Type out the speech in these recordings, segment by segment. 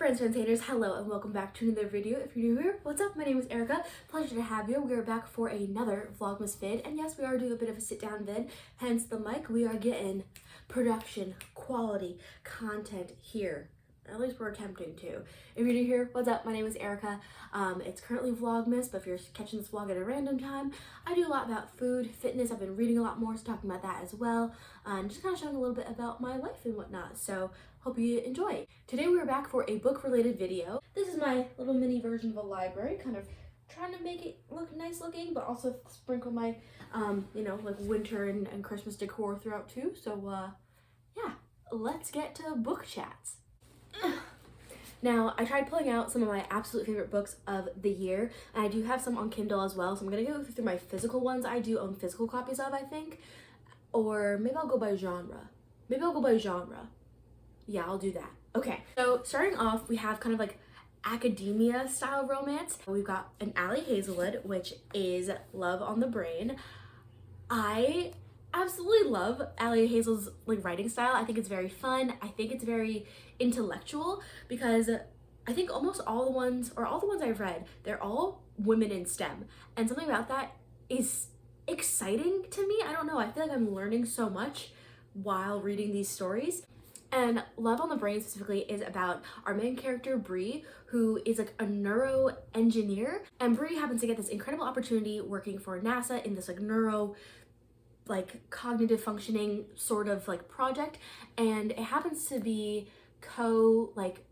Friends, haters, hello and welcome back to another video. If you're new here, what's up? My name is Erica. Pleasure to have you. We are back for another Vlogmas vid, and yes, we are doing a bit of a sit-down vid, hence the mic. We are getting production, quality, content here. At least we're attempting to. If you're new here, what's up? My name is Erica. It's currently Vlogmas, but if you're catching this vlog at a random time, I do a lot about food, fitness. I've been reading a lot more, so talking about that as well, and just kind of showing a little bit about my life and whatnot. So hope you enjoy. Today we're back for a book-related video. This is my little mini version of a library, kind of trying to make it look nice looking, but also sprinkle my, like winter and Christmas decor throughout too. So, yeah, let's get to book chats. Now, I tried pulling out some of my absolute favorite books of the year, and I do have some on Kindle as well, so I'm gonna go through my physical ones I do own physical copies of, I think. Or maybe I'll go by genre. Yeah, I'll do that. Okay, so starting off, we have kind of like academia style romance. We've got an Ali Hazelwood, which is Love on the Brain. I absolutely love Ali Hazel's writing style. I think it's very fun. I think it's very intellectual because I think almost all the ones I've read, they're all women in STEM. And something about that is exciting to me. I don't know, I feel like I'm learning so much while reading these stories. And Love on the Brain specifically is about our main character, Bree, who is like a neuro engineer. And Bree happens to get this incredible opportunity working for NASA in this neuro cognitive functioning sort of project. And it happens to be co-heads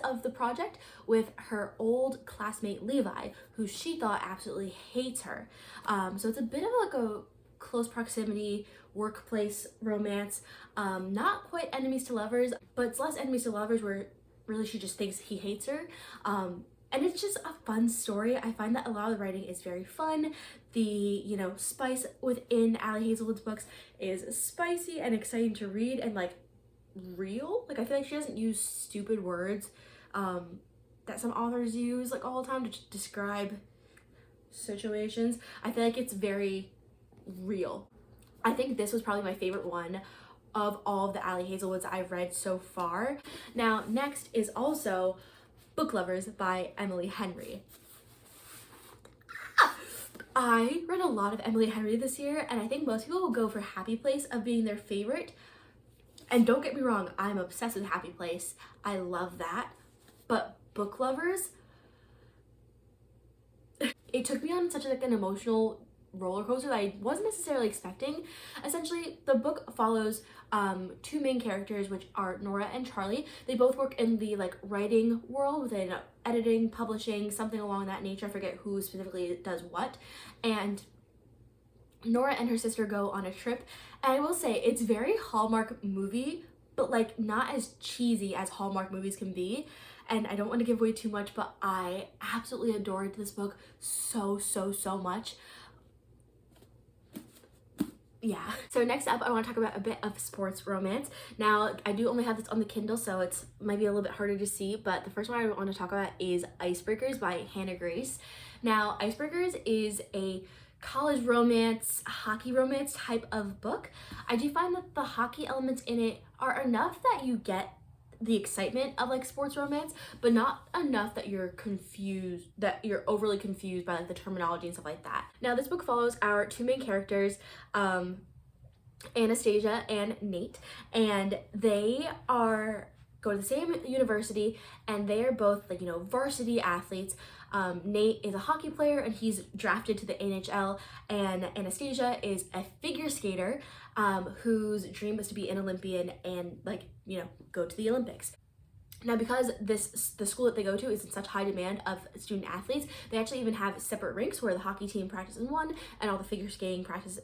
of the project with her old classmate Levi, who she thought absolutely hates her. So it's a bit of a close proximity workplace romance, not quite enemies to lovers, but it's less enemies to lovers where really she just thinks he hates her. And it's just a fun story. I find that a lot of the writing is very fun. The, spice within Ali Hazelwood's books is spicy and exciting to read and real. I feel like she doesn't use stupid words that some authors use all the time to describe situations. I feel like it's very real. I think this was probably my favorite one of all of the Ali Hazelwoods I've read so far. Now, next is also Book Lovers by Emily Henry. I read a lot of Emily Henry this year, and I think most people will go for Happy Place of being their favorite. And don't get me wrong, I'm obsessed with Happy Place. I love that. But Book Lovers, it took me on such an emotional roller coaster that I wasn't necessarily expecting. Essentially, the book follows two main characters, which are Nora and Charlie. They both work in the writing world within editing, publishing, something along that nature. I forget who specifically does what. And Nora and her sister go on a trip, and I will say it's very Hallmark movie, but not as cheesy as Hallmark movies can be. And I don't want to give away too much, but I absolutely adored this book so much. Yeah. So next up, I want to talk about a bit of sports romance. Now, I do only have this on the Kindle, so it's might be a little bit harder to see, but the first one I want to talk about is Icebreakers by Hannah Grace. Now, Icebreakers is a college romance, hockey romance type of book. I do find that the hockey elements in it are enough that you get the excitement of sports romance, but not enough that you're overly confused by the terminology and stuff like that. Now, this book follows our two main characters, Anastasia and Nate, and they go to the same university, and they are both varsity athletes. Nate is a hockey player and he's drafted to the NHL, and Anastasia is a figure skater whose dream is to be an Olympian and go to the Olympics. Now, because the school that they go to is in such high demand of student athletes, they actually even have separate rinks where the hockey team practices in one and all the figure skating practices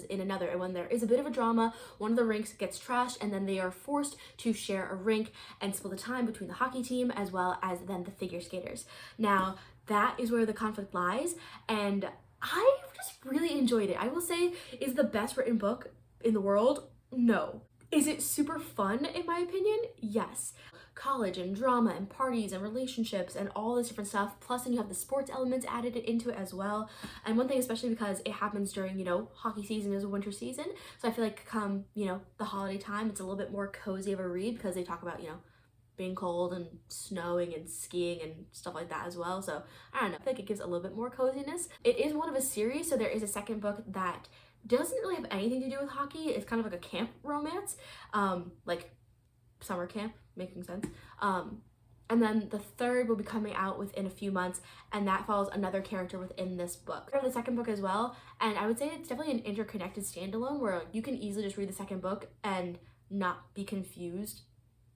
in another. And when there is a bit of a drama, one of the rinks gets trashed, and then they are forced to share a rink and split the time between the hockey team as well as then the figure skaters. Now, that is where the conflict lies, and I just really enjoyed it. I will say, is the best written book in the world? No. Is it super fun in my opinion? Yes. college and drama and parties and relationships and all this different stuff. Plus then you have the sports elements added into it as well. And one thing, especially because it happens during, you know, hockey season is a winter season. So I feel like come, you know, the holiday time, it's a little bit more cozy of a read because they talk about, you know, being cold and snowing and skiing and stuff like that as well. So I don't know, I feel like it gives a little bit more coziness. It is one of a series, so there is a second book that doesn't really have anything to do with hockey. It's kind of like a camp romance, like summer camp, making sense. And then the third will be coming out within a few months, and that follows another character within this book. I have the second book as well, and I would say it's definitely an interconnected standalone where you can easily just read the second book and not be confused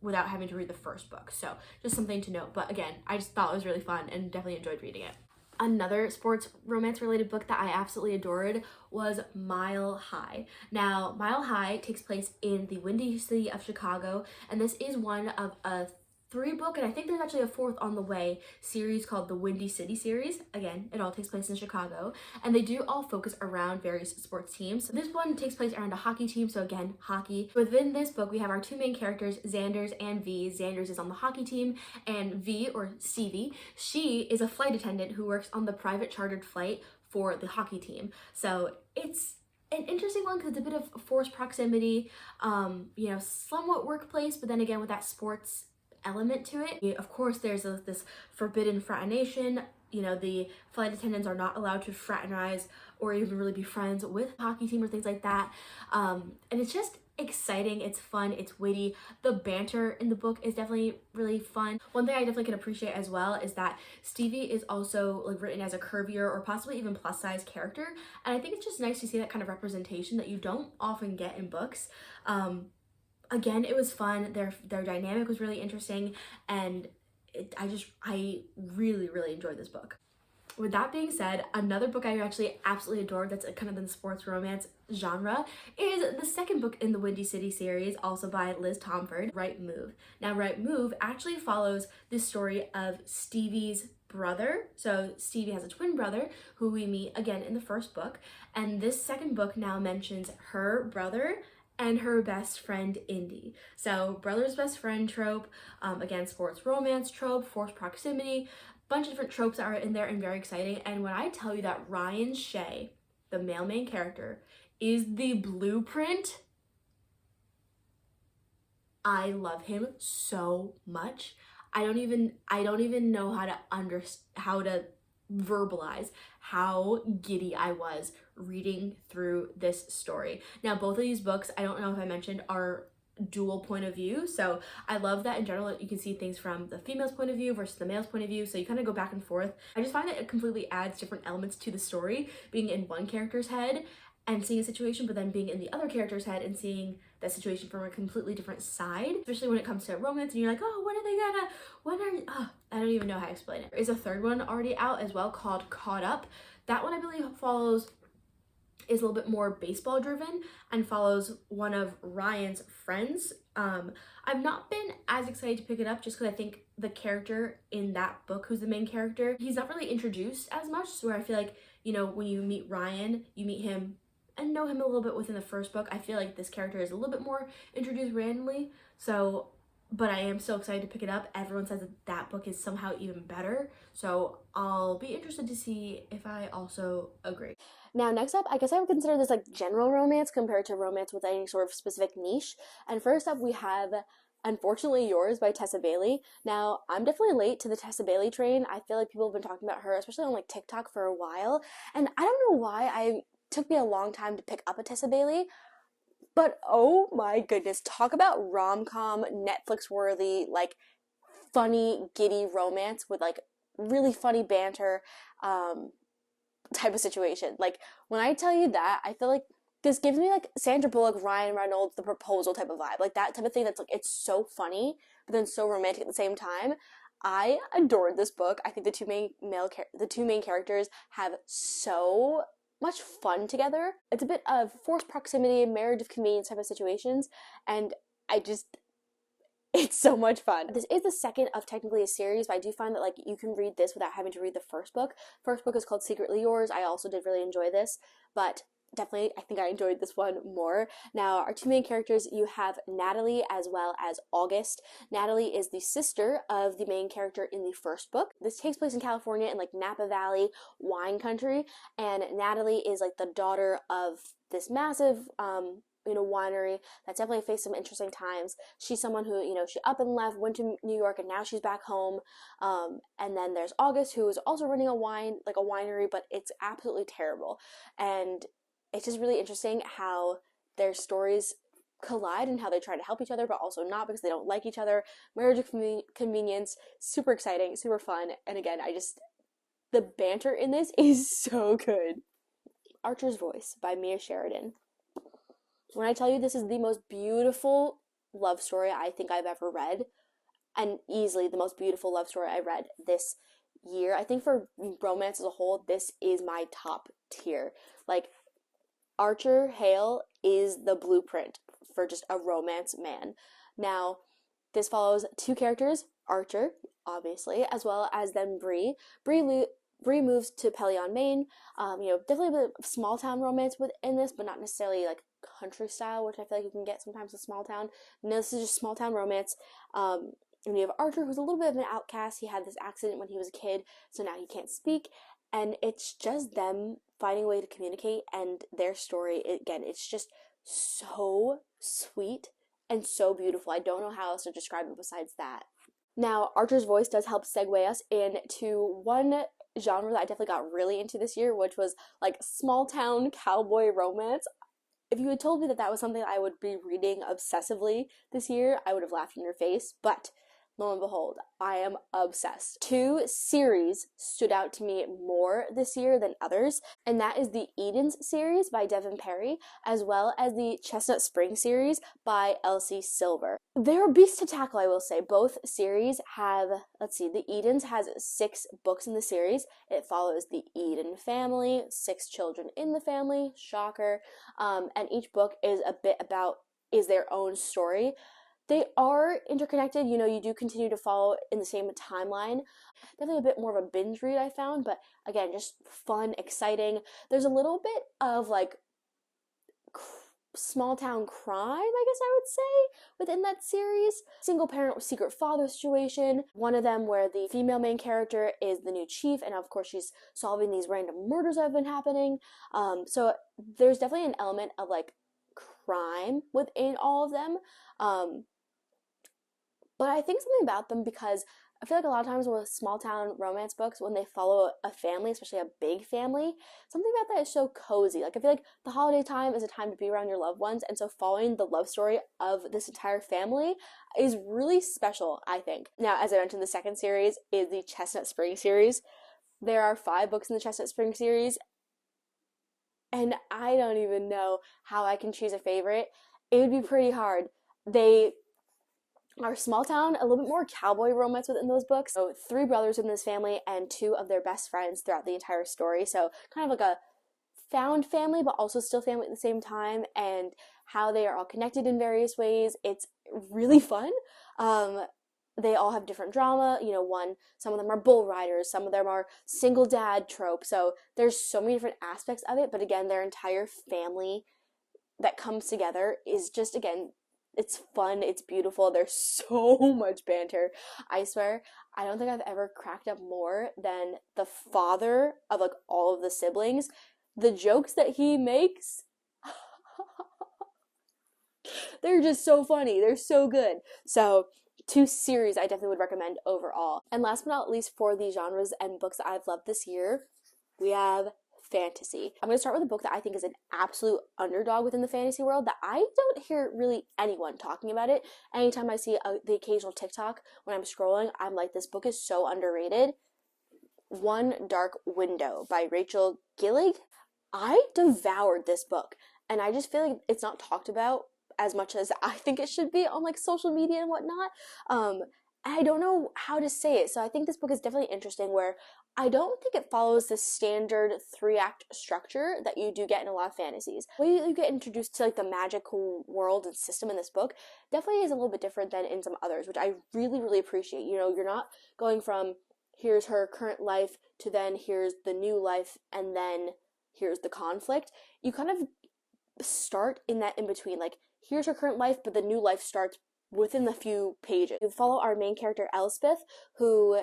without having to read the first book. So just something to note. But again, I just thought it was really fun and definitely enjoyed reading it. Another sports romance related book that I absolutely adored was Mile High. Now, Mile High takes place in the Windy City of Chicago, and this is one of a 3-book, and I think there's actually a 4th on the way, series called the Windy City series. Again, it all takes place in Chicago, and they do all focus around various sports teams. So this one takes place around a hockey team, so again, hockey. Within this book, we have our 2 main characters, Xanders and V. Xanders is on the hockey team, and V, or Stevie, she is a flight attendant who works on the private chartered flight for the hockey team. So it's an interesting one because it's a bit of forced proximity, you know, somewhat workplace, but then again with that sports element to it. Of course, there's this forbidden fraternation. You know, the flight attendants are not allowed to fraternize or even really be friends with the hockey team or things like that. And it's just exciting, it's fun, it's witty. The banter in the book is definitely really fun. One thing I definitely can appreciate as well is that Stevie is also like written as a curvier or possibly even plus size character. And I think it's just nice to see that kind of representation that you don't often get in books. Again, it was fun. Their dynamic was really interesting, and I really enjoyed this book. With that being said, another book I actually absolutely adored that's kind of in the sports romance genre is the second book in the Windy City series, also by Liz Tomford, Right Move. Now, Right Move actually follows the story of Stevie's brother. So Stevie has a twin brother who we meet again in the first book, and this second book now mentions her brother and her best friend, Indy. So brother's best friend trope, again, sports romance trope, forced proximity, bunch of different tropes that are in there and very exciting. And when I tell you that Ryan Shea, the male main character, is the blueprint, I love him so much. I don't even know how to verbalize how giddy I was reading through this story. Now, both of these books, I don't know if I mentioned, are dual point of view. So I love that in general you can see things from the female's point of view versus the male's point of view. So you kind of go back and forth. I just find that it completely adds different elements to the story, being in one character's head and seeing a situation, but then being in the other character's head and seeing that situation from a completely different side, especially when it comes to romance and you're like, oh, I don't even know how to explain it. There is a third one already out as well called Caught Up. That one I believe is a little bit more baseball driven and follows one of Ryan's friends. I've not been as excited to pick it up just because I think the character in that book, who's the main character, he's not really introduced as much, so where I feel like, you know, when you meet Ryan, you meet him and know him a little bit within the first book. I feel like this character is a little bit more introduced randomly, so, but I am so excited to pick it up. Everyone says that book is somehow even better, so I'll be interested to see if I also agree. Now, next up, I guess I would consider this like general romance compared to romance with any sort of specific niche. And first up, we have Unfortunately Yours by Tessa Bailey. Now, I'm definitely late to the Tessa Bailey train. I feel like people have been talking about her, especially on like TikTok for a while. And I don't know why it took me a long time to pick up a Tessa Bailey. But oh my goodness, talk about rom-com, Netflix-worthy, like funny, giddy romance with like really funny banter, type of situation. Like, when I tell you that, I feel like this gives me like Sandra Bullock, Ryan Reynolds, The Proposal type of vibe, like that type of thing that's like, it's so funny but then so romantic at the same time. I adored this book. I think the two main characters have so much fun together. It's a bit of forced proximity, marriage of convenience type of situations, and it's so much fun. This is the second of technically a series, but I do find that like you can read this without having to read the first book. First book is called Secretly Yours. I also did really enjoy this, but definitely, I think I enjoyed this one more. Now, our two main characters, you have Natalie as well as August. Natalie is the sister of the main character in the first book. This takes place in California in like Napa Valley wine country, and Natalie is like the daughter of this massive winery that's definitely faced some interesting times. She's someone who, she up and left, went to New York, and now she's back home. And then there's August, who is also running a winery, but it's absolutely terrible. And it's just really interesting how their stories collide and how they try to help each other, but also not because they don't like each other. Marriage of convenience, super exciting, super fun. And again, the banter in this is so good. Archer's Voice by Mia Sheridan. When I tell you this is the most beautiful love story I think I've ever read, and easily the most beautiful love story I read this year, I think for romance as a whole, this is my top tier. Like, Archer Hale is the blueprint for just a romance man. Now, this follows two characters, Archer, obviously, as well as then Bree. Bree moves to Pelion, Maine. Definitely a bit of small town romance within this, but not necessarily like country style, which I feel like you can get sometimes with small town. No, this is just small town romance. And you have Archer, who's a little bit of an outcast. He had this accident when he was a kid, so now he can't speak. And it's just them finding a way to communicate, and their story, again, it's just so sweet and so beautiful. I don't know how else to describe it besides that. Now, Archer's Voice does help segue us into one genre that I definitely got really into this year, which was like small town cowboy romance. If you had told me that that was something I would be reading obsessively this year, I would have laughed in your face, but lo and behold, I am obsessed. Two series stood out to me more this year than others, and that is the Edens series by Devin Perry, as well as the Chestnut Spring series by Elsie Silver. They're beasts to tackle, I will say. Both series have, the Edens has 6 books in the series. It follows the Eden family, 6 children in the family, shocker, and each book is their own story. They are interconnected, you do continue to follow in the same timeline. Definitely a bit more of a binge read, I found, but again, just fun, exciting. There's a little bit of like small town crime, I guess I would say, within that series. Single parent with secret father situation. One of them where the female main character is the new chief, and of course she's solving these random murders that have been happening. So there's definitely an element of like crime within all of them. But I think something about them, because I feel like a lot of times with small town romance books, when they follow a family, especially a big family, something about that is so cozy. Like, I feel like the holiday time is a time to be around your loved ones, and so following the love story of this entire family is really special, I think. Now, as I mentioned, the second series is the Chestnut Spring series. There are 5 books in the Chestnut Spring series, and I don't even know how I can choose a favorite. It would be pretty hard. They are small town, a little bit more cowboy romance within those books. So 3 brothers in this family and 2 of their best friends throughout the entire story. So kind of like a found family, but also still family at the same time, and how they are all connected in various ways. It's really fun. They all have different drama. Some of them are bull riders, some of them are single dad trope. So there's so many different aspects of it, but again, their entire family that comes together is just, again, it's fun, it's beautiful, there's so much banter. I swear, I don't think I've ever cracked up more than the father of like all of the siblings. The jokes that he makes, they're just so funny, they're so good. So 2 series I definitely would recommend overall. And last but not least, for the genres and books that I've loved this year, we have fantasy. I'm going to start with a book that I think is an absolute underdog within the fantasy world, that I don't hear really anyone talking about it. Anytime I see the occasional TikTok when I'm scrolling, I'm like, this book is so underrated. One Dark Window by Rachel Gillig. I devoured this book, and I just feel like it's not talked about as much as I think it should be on like social media and whatnot. I don't know how to say it, so I think this book is definitely interesting, where I don't think it follows the standard 3-act structure that you do get in a lot of fantasies. The way you get introduced to like the magical world and system in this book definitely is a little bit different than in some others, which I really, really appreciate. You're not going from here's her current life to then here's the new life, and then here's the conflict. You kind of start in that in between, like here's her current life, but the new life starts within the few pages. You follow our main character Elspeth, who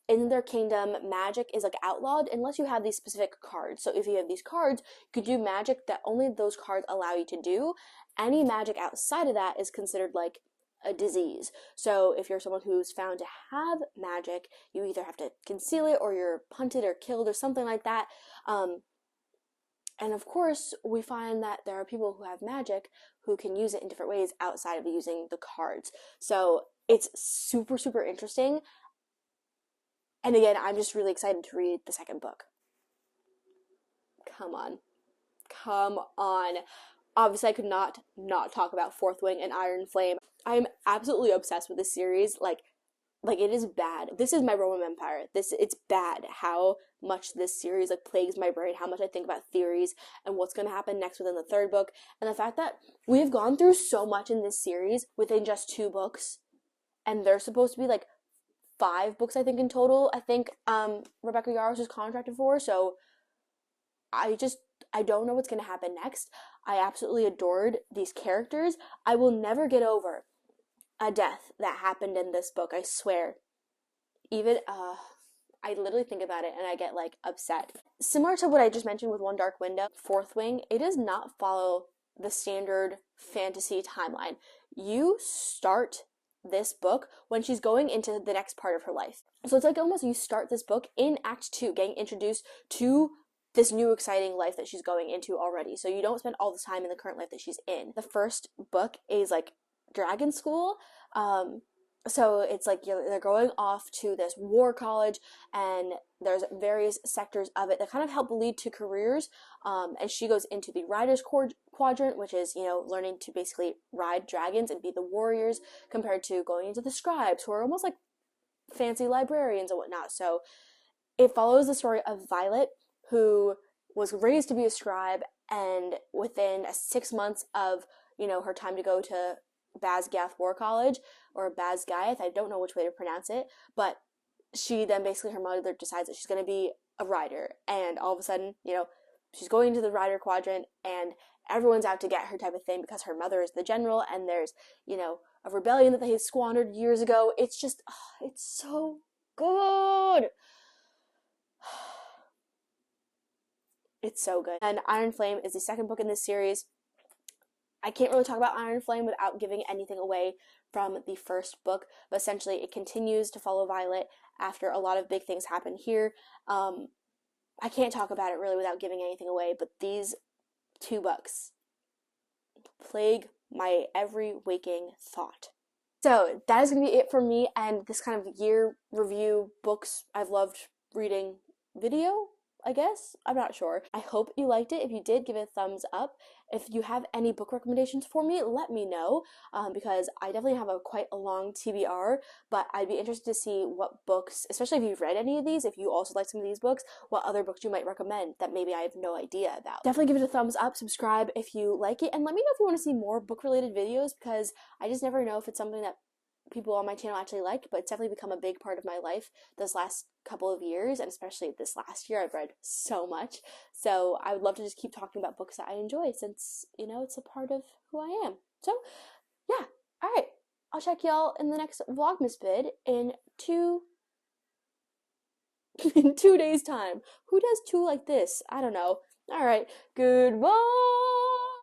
in their kingdom magic is like outlawed unless you have these specific cards. So if you have these cards, you could do magic that only those cards allow you to do. Any magic outside of that is considered like a disease. So if you're someone who's found to have magic, you either have to conceal it or you're punted or killed or something like that. And of course, we find that there are people who have magic who can use it in different ways outside of using the cards. So it's super, super interesting. And again, I'm just really excited to read the second book. Come on. Come on. Obviously, I could not talk about Fourth Wing and Iron Flame. I'm absolutely obsessed with this series. Like it is bad. This is my Roman Empire. It's bad how much this series like plagues my brain, how much I think about theories and what's going to happen next within the third book. And the fact that we've gone through so much in this series within just 2 books. And they're supposed to be like 5 books, I think, in total. I think Rebecca Yarros is contracted for. So I don't know what's going to happen next. I absolutely adored these characters. I will never get over a death that happened in this book, I swear. Even, I literally think about it and I get, like, upset. Similar to what I just mentioned with One Dark Window, Fourth Wing, it does not follow the standard fantasy timeline. You start this book when she's going into the next part of her life. So it's like almost you start this book in Act 2, getting introduced to this new exciting life that she's going into already. So you don't spend all the time in the current life that she's in. The first book is like Dragon School. So it's like they're going off to this war college, and there's various sectors of it that kind of help lead to careers. And she goes into the Riders Quadrant, which is, learning to basically ride dragons and be the warriors, compared to going into the Scribes, who are almost like fancy librarians and whatnot. So it follows the story of Violet, who was raised to be a scribe, and within 6 months of, her time to go to Basgath War College, or Basgath, I don't know which way to pronounce it, but she then basically, her mother decides that she's going to be a rider, and all of a sudden, she's going into the Rider Quadrant, and everyone's out to get her type of thing, because her mother is the general, and there's, a rebellion that they squandered years ago. It's just, it's so good. It's so good. And Iron Flame is the second book in this series. I can't really talk about Iron Flame without giving anything away from the first book, but essentially it continues to follow Violet after a lot of big things happen here. I can't talk about it really without giving anything away, but these 2 books plague my every waking thought. So that is going to be it for me and this kind of year review books I've loved reading video, I guess. I'm not sure. I hope you liked it. If you did, give it a thumbs up. If you have any book recommendations for me, let me know, because I definitely have quite a long TBR, but I'd be interested to see what books, especially if you've read any of these, if you also like some of these books, what other books you might recommend that maybe I have no idea about. Definitely give it a thumbs up, subscribe if you like it, and let me know if you want to see more book-related videos, because I just never know if it's something that people on my channel actually like, but it's definitely become a big part of my life this last couple of years, and especially this last year. I've read so much, so I would love to just keep talking about books that I enjoy, since, it's a part of who I am. So, yeah, alright, I'll check y'all in the next Vlogmas vid in 2 days' time. Who does 2 like this? I don't know. Alright, goodbye!